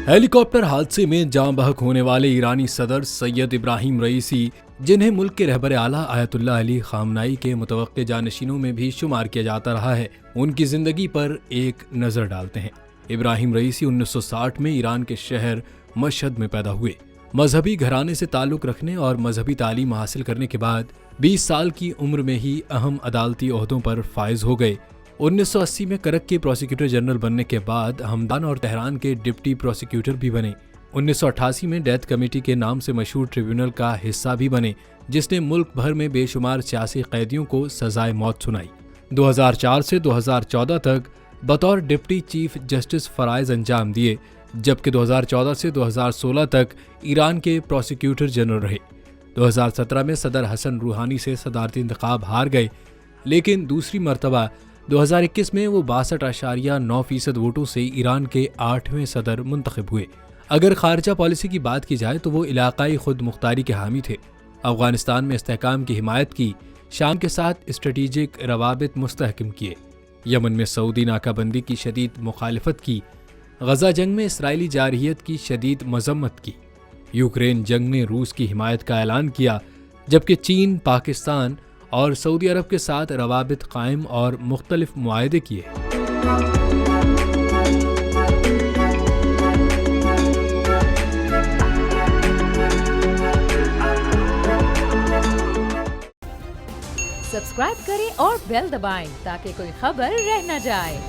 ہیلی copter حادثے میں جاں بحق ہونے والے ایرانی صدر سید ابراہیم رئیسی، جنہیں ملک کے رہبر اعلیٰ آیت اللہ علی خامنائی کے متوقع جانشینوں میں بھی شمار کیا جاتا رہا ہے، ان کی زندگی پر ایک نظر ڈالتے ہیں۔ ابراہیم رئیسی 1960 میں ایران کے شہر مشہد میں پیدا ہوئے۔ مذہبی گھرانے سے تعلق رکھنے اور مذہبی تعلیم حاصل کرنے کے بعد 20 سال کی عمر میں ہی اہم عدالتی عہدوں پر فائز ہو گئے۔ 1980 میں کرک کے پروسیکیوٹر جنرل بننے کے بعد ہمدان اور تہران کے ڈپٹی پروسیکیوٹر بھی بنے۔ 1988 میں ڈیتھ کمیٹی کے نام سے مشہور ٹریبیونل کا حصہ بھی بنے، جس نے ملک بھر میں بے شمار سیاسی قیدیوں کو سزائے موت سنائی۔ 2004 سے 2014 تک بطور ڈپٹی چیف جسٹس فرائض انجام دیے، جبکہ 2014 سے 2016 تک ایران کے پروسیکیوٹر جنرل رہے۔ 2017 میں صدر حسن روحانی سے صدارتی انتخاب ہار گئے، لیکن دوسری مرتبہ 2021 میں وہ 62.9% ووٹوں سے ایران کے 8ویں صدر منتخب ہوئے۔ اگر خارجہ پالیسی کی بات کی جائے تو وہ علاقائی خود مختاری کے حامی تھے، افغانستان میں استحکام کی حمایت کی، شام کے ساتھ اسٹریٹجک روابط مستحکم کیے، یمن میں سعودی ناکہ بندی کی شدید مخالفت کی، غزہ جنگ میں اسرائیلی جارحیت کی شدید مذمت کی، یوکرین جنگ میں روس کی حمایت کا اعلان کیا، جبکہ چین، پاکستان اور سعودی عرب کے ساتھ روابط قائم اور مختلف معاہدے کیے۔ سبسکرائب کریں اور بیل دبائیں تاکہ کوئی خبر رہ نہ جائے۔